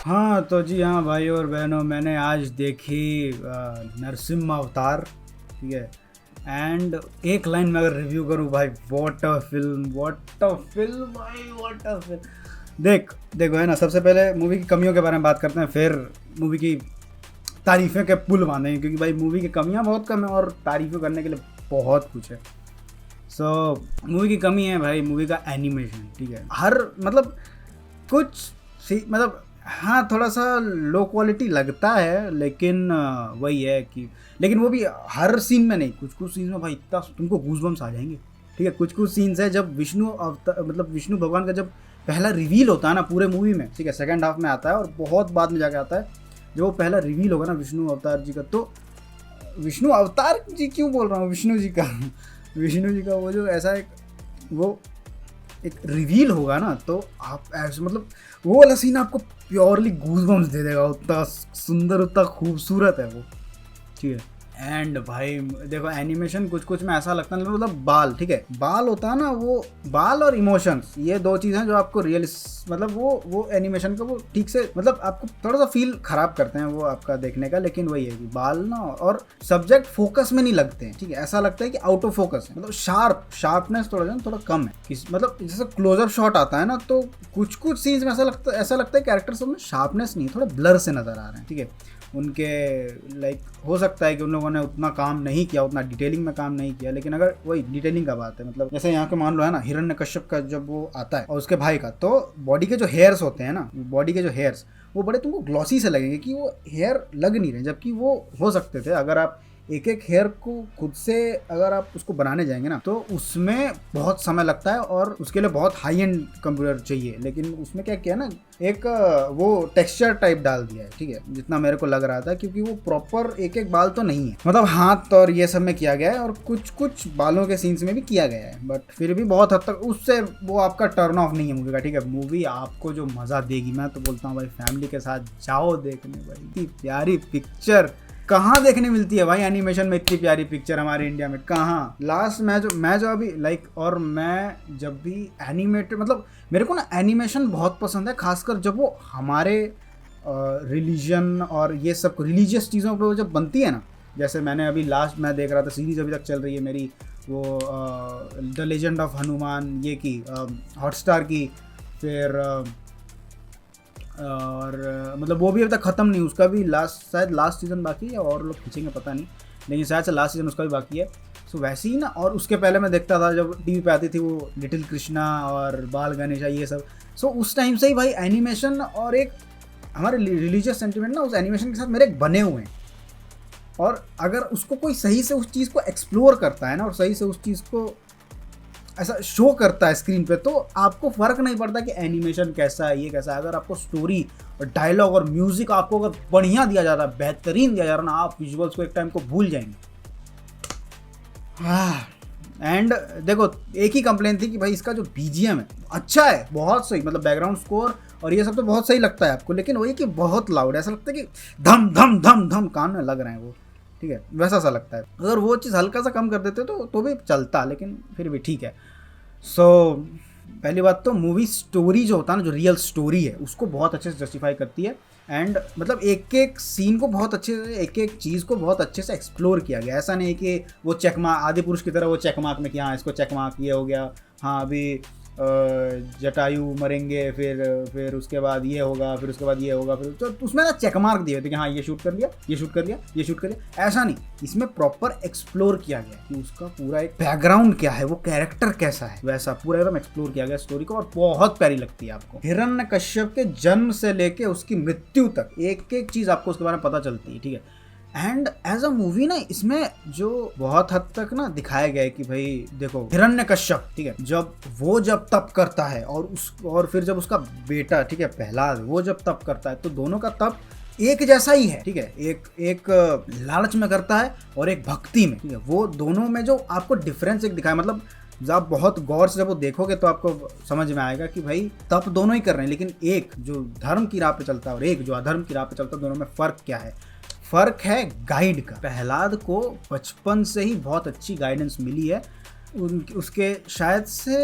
हाँ तो जी हाँ भाई और बहनों, मैंने आज देखी नरसिम्हा अवतार, ठीक है। एंड एक लाइन में अगर रिव्यू करूँ भाई, what a film, what a film भाई, व्हाट अ फिल्म। देखो है ना, सबसे पहले मूवी की कमियों के बारे में बात करते हैं, फिर मूवी की तारीफ़ें के पुल बांधेंगे, क्योंकि भाई मूवी की कमियाँ बहुत कम है और तारीफ़ें करने के लिए बहुत कुछ है। सो मूवी की कमी है भाई, मूवी का एनिमेशन, ठीक है। हर मतलब कुछ मतलब हाँ, थोड़ा सा लो क्वालिटी लगता है, लेकिन वही है कि लेकिन वो भी हर सीन में नहीं, कुछ कुछ सीन में भाई इतना तुमको गूज़बम्स आ जाएंगे, ठीक है। कुछ कुछ सीन्स है जब विष्णु अवतार मतलब विष्णु भगवान का जब पहला रिवील होता है ना पूरे मूवी में, ठीक है, सेकंड हाफ में आता है और बहुत बाद में जाके आता है। जब वो पहला रिवील होगा ना विष्णु अवतार जी का, तो विष्णु अवतार जी क्यों बोल रहा हूँ, विष्णु जी का विष्णु जी का वो जो ऐसा वो एक रिवील होगा ना, तो आप ऐसे मतलब वो वाला सीन आपको प्योरली गूज़बम्स दे देगा। उतना सुंदर, उतना खूबसूरत है वो, ठीक है। एंड भाई देखो एनिमेशन कुछ कुछ में ऐसा लगता है मतलब बाल, ठीक है, बाल होता है ना, वो बाल और इमोशंस, ये दो चीज़ें जो आपको रियल मतलब वो एनिमेशन का वो ठीक से मतलब आपको थोड़ा सा फील खराब करते हैं वो आपका देखने का। लेकिन वही है कि बाल ना और सब्जेक्ट फोकस में नहीं लगते हैं, ठीक है। ऐसा लगता है कि आउट ऑफ फोकस है, मतलब शार्पनेस थोड़ा कम है। मतलब जैसे क्लोजअप शॉट आता है ना, तो कुछ कुछ सीन्स में ऐसा लगता है कैरेक्टर सब में शार्पनेस नहीं, थोड़ा ब्लर से नजर आ रहे हैं, ठीक है। उनके लाइक हो सकता है कि उन लोगों ने उतना काम नहीं किया, उतना डिटेलिंग में काम नहीं किया। लेकिन अगर वही डिटेलिंग का बात है, मतलब जैसे यहाँ के मान लो है ना, हिरण्यकश्यप का जब वो आता है और उसके भाई का, तो बॉडी के जो हेयर्स होते हैं ना, बॉडी के जो हेयर्स वो बड़े तुमको ग्लॉसी से लगेंगे कि वो हेयर लग नहीं रहे, जबकि वो हो सकते थे। अगर आप एक एक हेयर को खुद से अगर आप उसको बनाने जाएंगे ना, तो उसमें बहुत समय लगता है और उसके लिए बहुत हाई एंड कंप्यूटर चाहिए। लेकिन उसमें क्या किया ना, एक वो टेक्सचर टाइप डाल दिया है, ठीक है, जितना मेरे को लग रहा था, क्योंकि वो प्रॉपर एक एक बाल तो नहीं है, मतलब हाथ और ये सब में किया गया है और कुछ कुछ बालों के सीन्स में भी किया गया है, बट फिर भी बहुत हद तक उससे वो आपका टर्न ऑफ नहीं है मूवी का, ठीक है। मूवी आपको जो मज़ा देगी, मैं तो बोलता हूँ भाई फैमिली के साथ जाओ देखने, भाई इतनी प्यारी पिक्चर कहाँ देखने मिलती है भाई एनिमेशन में, इतनी प्यारी पिक्चर हमारे इंडिया में कहाँ। लास्ट मैं जो अभी लाइक, और मैं जब भी एनिमेटेड मतलब मेरे को ना एनिमेशन बहुत पसंद है, खासकर जब वो हमारे रिलीजन और ये सब रिलीजियस चीज़ों पे वो जब बनती है ना। जैसे मैंने अभी लास्ट मैं देख रहा था, सीरीज़ अभी तक चल रही है मेरी, वो द लेजेंड ऑफ हनुमान, ये की हॉटस्टार की। फिर और मतलब वो भी अभी तक ख़त्म नहीं, उसका भी शायद लास्ट सीज़न बाकी है, और लोग खींचेंगे पता नहीं, लेकिन शायद से लास्ट सीज़न उसका भी बाकी है। सो वैसे ही ना, और उसके पहले मैं देखता था जब टीवी पे आती थी वो लिटिल कृष्णा और बाल गणेशा ये सब। सो उस टाइम से ही भाई एनिमेशन और एक हमारे रिलीजियस सेंटिमेंट ना उस एनिमेशन के साथ मेरे बने हुए हैं। और अगर उसको कोई सही से उस चीज़ को एक्सप्लोर करता है ना, और सही से उस चीज़ को ऐसा शो करता है स्क्रीन पे, तो आपको फ़र्क नहीं पड़ता कि एनिमेशन कैसा है, ये कैसा है। अगर आपको स्टोरी और डायलॉग और म्यूज़िक आपको अगर बढ़िया दिया जा रहा है, बेहतरीन दिया जा रहा है ना, आप विजुअल्स को एक टाइम को भूल जाएंगे। एंड देखो एक ही कंप्लेन थी कि भाई इसका जो बीजीएम है अच्छा है, बहुत सही, मतलब बैकग्राउंड स्कोर और ये सब तो बहुत सही लगता है आपको, लेकिन वही कि बहुत लाउड, ऐसा लगता है कि धम धम धम धम कान में लग रहे हैं वो, ठीक है, वैसा सा लगता है। अगर वो चीज़ हल्का सा कम कर देते तो भी चलता, लेकिन फिर भी ठीक है। सो पहली बात तो मूवी स्टोरी जो होता है ना, जो रियल स्टोरी है, उसको बहुत अच्छे से जस्टिफाई करती है। एंड मतलब एक एक सीन को बहुत अच्छे से, एक एक चीज़ को बहुत अच्छे से एक्सप्लोर किया गया। ऐसा नहीं है कि वो चेकमार्क आदि पुरुष की तरह वो चेकमार्क में कि हाँ इसको चेकमार्क ये हो गया, हाँ अभी जटायु मरेंगे, फिर उसके बाद ये होगा, फिर उसके बाद ये होगा, फिर तो उसमें ना चेक मार्क दिए थे कि हाँ ये शूट कर लिया, ये शूट कर लिया, ये शूट कर लिया। ऐसा नहीं, इसमें प्रॉपर एक्सप्लोर किया गया कि उसका पूरा एक बैकग्राउंड क्या है, वो कैरेक्टर कैसा है, वैसा पूरा एकदम एक्सप्लोर किया गया स्टोरी को, और बहुत प्यारी लगती है आपको। हिरण्यकश्यप के जन्म से लेके उसकी मृत्यु तक एक एक चीज़ आपको उसके बारे में पता चलती है, ठीक है। एंड एज अ मूवी ना, इसमें जो बहुत हद तक ना दिखाया गया है कि भाई देखो हिरण्यकश्यप, ठीक है, जब तप करता है और फिर जब उसका बेटा, ठीक है, प्रहलाद, वो जब तप करता है, तो दोनों का तप एक जैसा ही है, ठीक है। एक लालच में करता है और एक भक्ति में, ठीक है। वो दोनों में जो आपको डिफरेंस एक दिखाया, मतलब जब आप बहुत गौर से जब वो देखोगे तो आपको समझ में आएगा कि भाई तप दोनों ही कर रहे हैं, लेकिन एक जो धर्म की राह पे चलता है और एक जो अधर्म की राह पे चलता है, दोनों में फ़र्क क्या है। फ़र्क है गाइड का। प्रहलाद को बचपन से ही बहुत अच्छी गाइडेंस मिली है, उसके शायद से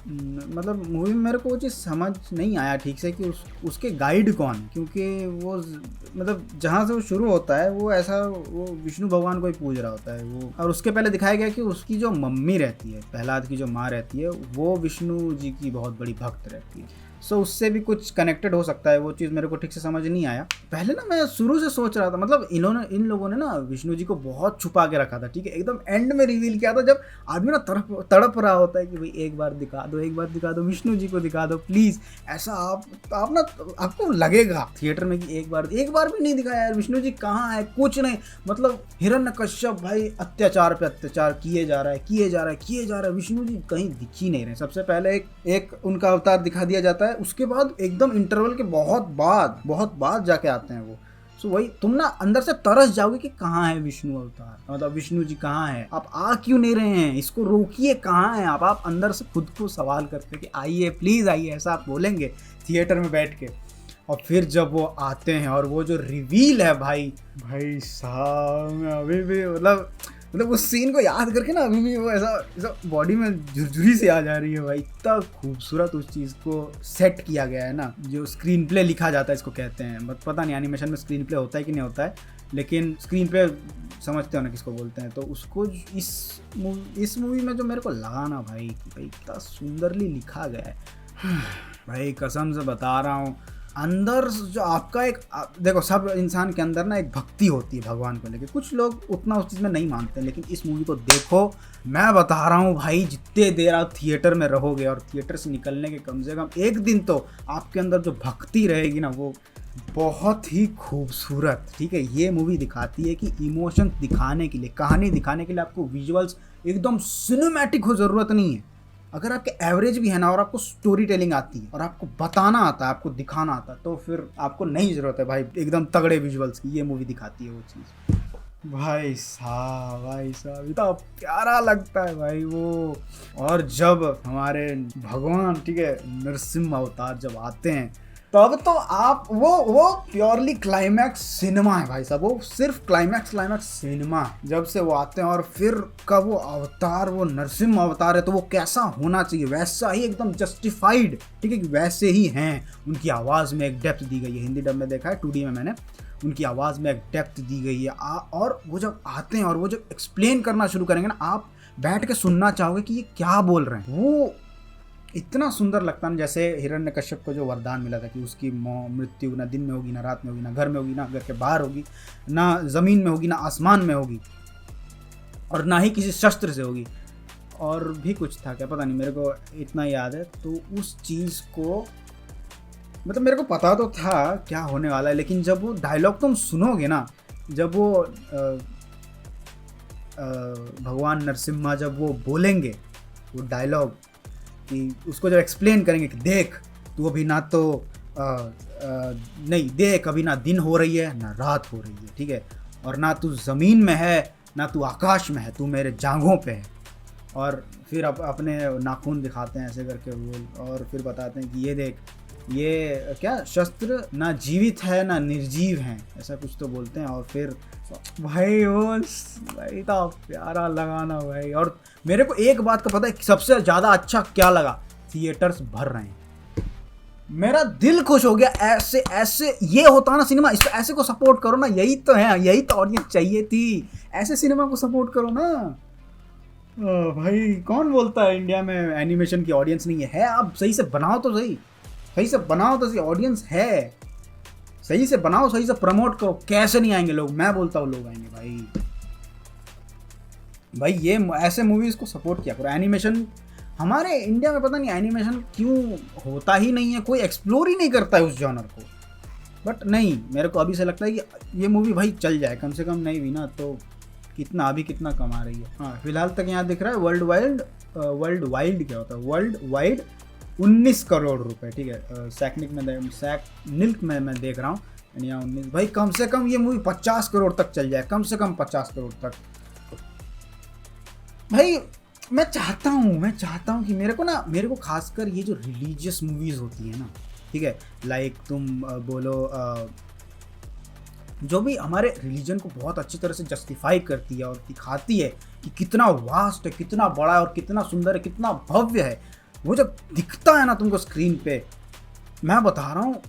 मतलब मूवी में मेरे को वो चीज़ समझ नहीं आया ठीक से कि उसके गाइड कौन है, क्योंकि वो मतलब जहाँ से वो शुरू होता है वो ऐसा वो विष्णु भगवान को ही पूज रहा होता है वो, और उसके पहले दिखाया गया कि उसकी जो मम्मी रहती है, प्रहलाद की जो माँ रहती है, वो विष्णु जी की बहुत बड़ी भक्त रहती है। सो उससे भी कुछ कनेक्टेड हो सकता है, वो चीज़ मेरे को ठीक से समझ नहीं आया। पहले ना मैं शुरू से सोच रहा था, मतलब इन लोगों ने ना विष्णु जी को बहुत छुपा के रखा था, ठीक है, एकदम एंड में रिवील किया था जब आदमी ना तड़प रहा होता है कि भाई एक बार दिखा दो विष्णु जी को दिखा दो प्लीज़। ऐसा आप ना आपको लगेगा थिएटर में कि एक बार भी नहीं दिखाया यार, विष्णु जी कहाँ है, कुछ नहीं। मतलब हिरण्यकश्यप भाई अत्याचार पे अत्याचार किए जा रहा है, विष्णु जी कहीं दिख ही नहीं रहे। सबसे पहले एक उनका अवतार दिखा दिया जाता है, उसके बाद एकदम इंटरवल के बहुत बाद जाके आते हैं वो। सो वही तुम ना अंदर से तरस जाओगे कि कहाँ है विष्णु अवतार, मतलब विष्णु जी कहाँ है, आप आ क्यों नहीं रहे हैं, इसको रोकिए, कहाँ है आप अंदर से खुद को सवाल करते कि आइए प्लीज़ आइए, ऐसा आप बोलेंगे थिएटर में बैठ के। और फिर जब वो आते हैं और वो जो रिवील है भाई साहब, अभी भी मतलब उस सीन को याद करके ना अभी भी वो ऐसा बॉडी में झुरझुरी से आ जा रही है भाई। इतना खूबसूरत उस चीज़ को सेट किया गया है ना, जो स्क्रीन प्ले लिखा जाता है इसको कहते हैं, बट पता नहीं एनिमेशन में स्क्रीन प्ले होता है कि नहीं होता है, लेकिन स्क्रीन प्ले समझते हो ना किसको बोलते हैं। तो उसको इस मूवी में जो मेरे को लगा ना भाई कि भाई इतना सुंदरली लिखा गया है भाई, कसम से बता रहा हूँ। अंदर जो आपका एक देखो, सब इंसान के अंदर ना एक भक्ति होती है भगवान को लेके, कुछ लोग उतना उस चीज़ में नहीं मानते, लेकिन इस मूवी को देखो, मैं बता रहा हूँ भाई, जितने देर आप थिएटर में रहोगे और थिएटर से निकलने के कम से कम एक दिन तो आपके अंदर जो भक्ति रहेगी ना, वो बहुत ही खूबसूरत, ठीक है। ये मूवी दिखाती है कि इमोशन दिखाने के लिए, कहानी दिखाने के लिए आपको विजुअल्स एकदम सिनेमैटिक हो ज़रूरत नहीं है। अगर आपके एवरेज भी है ना और आपको स्टोरी टेलिंग आती है और आपको बताना आता है, आपको दिखाना आता है, तो फिर आपको नहीं ज़रूरत है भाई एकदम तगड़े विजुअल्स की। ये मूवी दिखाती है वो चीज़। भाई साहब इतना प्यारा लगता है भाई वो। और जब हमारे भगवान, ठीक है, नरसिम्हा अवतार जब आते हैं, तब तो आप वो प्योरली क्लाइमैक्स सिनेमा है भाई साहब, वो सिर्फ क्लाइमैक्स सिनेमा है। जब से वो आते हैं और फिर का वो अवतार, वो नरसिम्हा अवतार है, तो वो कैसा होना चाहिए, वैसा ही एकदम जस्टिफाइड, ठीक है, वैसे ही हैं। उनकी आवाज़ में एक डेप्थ दी गई है, हिंदी डब में देखा है, 2D में मैंने, उनकी आवाज़ में एक डेप्थ दी गई है। और वो जब आते हैं और वो जब एक्सप्लेन करना शुरू करेंगे ना, आप बैठ के सुनना चाहोगे कि ये क्या बोल रहे हैं। वो इतना सुंदर लगता है ना, जैसे हिरण्यकश्यप को जो वरदान मिला था कि उसकी मृत्यु ना दिन में होगी, ना रात में होगी, ना घर में होगी, ना घर के बाहर होगी, ना ज़मीन में होगी, ना आसमान में होगी, और ना ही किसी शस्त्र से होगी, और भी कुछ था क्या पता नहीं, मेरे को इतना याद है। तो उस चीज़ को मतलब मेरे को पता तो था क्या होने वाला है, लेकिन जब वो डायलॉग तुम सुनोगे ना, जब वो भगवान नरसिम्हा जब वो बोलेंगे वो डायलॉग, कि उसको जब एक्सप्लेन करेंगे कि देख तू अभी ना तो नहीं, देख अभी ना दिन हो रही है ना रात हो रही है, ठीक है, और ना तू ज़मीन में है ना तू आकाश में है, तू मेरे जांघों पे है। और फिर अपने नाखून दिखाते हैं ऐसे करके वो, और फिर बताते हैं कि ये देख, ये क्या शस्त्र ना जीवित है ना निर्जीव है, ऐसा कुछ तो बोलते हैं। और फिर भाई तो प्यारा लगाना भाई। और मेरे को एक बात का पता है, सबसे ज़्यादा अच्छा क्या लगा, थिएटर्स भर रहे हैं, मेरा दिल खुश हो गया। ऐसे ये होता है ना सिनेमा, इसको ऐसे को सपोर्ट करो ना, यही तो है, यही तो ऑडियंस चाहिए थी, ऐसे सिनेमा को सपोर्ट करो ना। भाई कौन बोलता है इंडिया में एनिमेशन की ऑडियंस नहीं है? आप सही से बनाओ तो सही, ऑडियंस है, सही से बनाओ, सही से प्रमोट करो, कैसे नहीं आएंगे लोग? मैं बोलता हूँ लोग आएंगे भाई ये ऐसे मूवीज़ को सपोर्ट किया करो। एनिमेशन हमारे इंडिया में पता नहीं एनिमेशन क्यों होता ही नहीं है, कोई एक्सप्लोर ही नहीं करता है उस जॉनर को। बट नहीं, मेरे को अभी से लगता है कि ये मूवी भाई चल जाए, कम से कम नहीं भी ना तो कितना कमा रही है। हाँ, फिलहाल तक यहाँ दिख रहा है वर्ल्ड वाइड क्या होता है, वर्ल्ड वाइड 19 करोड़ रुपए, ठीक है। सैकनिक में मैं देख रहा हूँ, यहाँ 19। भाई कम से कम ये मूवी 50 करोड़ तक चल जाए, कम से कम 50 करोड़ तक। भाई मैं चाहता हूँ कि मेरे को खासकर ये जो रिलीजियस मूवीज़ होती है ना, ठीक है, लाइक तुम बोलो जो भी हमारे रिलीजन को बहुत अच्छी तरह से जस्टिफाई करती है और दिखाती है कि कितना वास्ट है, कितना बड़ा है और कितना सुंदर है, कितना भव्य है, वो जब दिखता है ना तुमको स्क्रीन पे, मैं बता रहा हूँ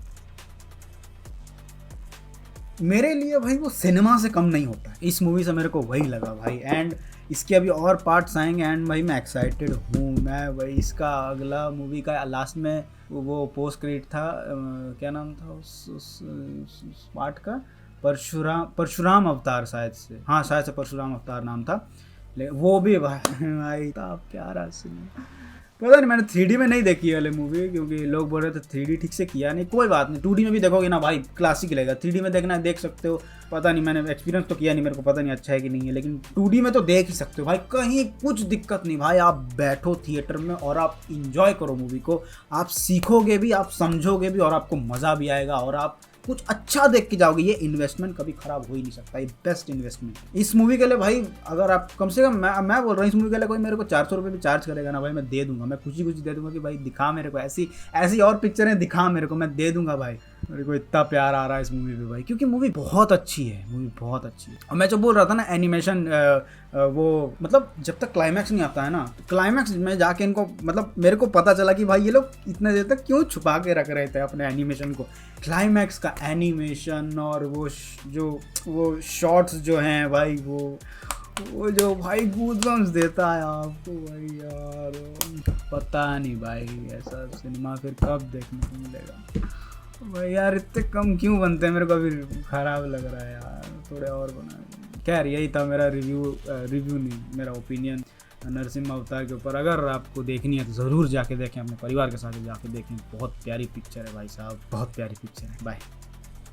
मेरे लिए भाई वो सिनेमा से कम नहीं होता है। इस मूवी से मेरे को वही लगा भाई। एंड इसके अभी और पार्ट्स आएंगे एंड भाई मैं एक्साइटेड हूँ। मैं भाई इसका अगला मूवी का लास्ट में वो पोस्ट क्रेडिट था, क्या नाम था उस पार्ट का, परशुराम अवतार शायद से, हाँ शायद से परशुराम अवतार नाम था। लेकिन वो भी भाई था प्यारा सीन। पता नहीं, मैंने 3D में नहीं देखी वाली मूवी क्योंकि लोग बोल रहे थे 3D ठीक से किया नहीं। कोई बात नहीं, 2D में भी देखोगे ना भाई क्लासिक लगेगा। 3D में देखना है देख सकते हो, पता नहीं, मैंने एक्सपीरियंस तो किया नहीं, मेरे को पता नहीं अच्छा है कि नहीं है, लेकिन 2D में तो देख ही सकते हो भाई, कहीं कुछ दिक्कत नहीं भाई। आप बैठो थिएटर में और आप इंजॉय करो मूवी को, आप सीखोगे भी, आप समझोगे भी और आपको मज़ा भी आएगा और आप कुछ अच्छा देख के जाओगे। ये इन्वेस्टमेंट कभी खराब हो ही नहीं सकता, ये बेस्ट इन्वेस्टमेंट। इस मूवी के लिए भाई अगर आप कम से कम, मैं बोल रहा हूँ इस मूवी के लिए कोई मेरे को 400 रुपये भी चार्ज करेगा ना भाई, मैं दे दूंगा, मैं खुशी खुशी दे दूंगा कि भाई दिखा मेरे को, ऐसी और पिक्चरें दिखा मेरे को, मैं दे दूंगा भाई। मेरे को इतना प्यार आ रहा है इस मूवी पे भाई, क्योंकि मूवी बहुत अच्छी है, मूवी बहुत अच्छी है। और मैं जो बोल रहा था ना एनिमेशन, वो मतलब जब तक क्लाइमैक्स नहीं आता है ना, क्लाइमैक्स में जाके इनको मतलब मेरे को पता चला कि भाई ये लोग इतने देर तक क्यों छुपा के रख रहे थे अपने एनिमेशन को। क्लाइमैक्स का एनिमेशन और वो शॉट्स जो हैं भाई, वो जो भाई गूज़बम्स देता है आपको भाई यार, पता नहीं भाई ऐसा सिनेमा फिर कब देखने को मिलेगा भाई। यार इतने कम क्यों बनते हैं, मेरे को अभी ख़राब लग रहा है यार, थोड़े और बना। खैर यही था मेरा रिव्यू नहीं, मेरा ओपिनियन नरसिम्हा अवतार के ऊपर। अगर आपको देखनी है तो ज़रूर जाके देखें, अपने परिवार के साथ जाके देखें। बहुत प्यारी पिक्चर है भाई साहब, बहुत प्यारी पिक्चर है। बाय।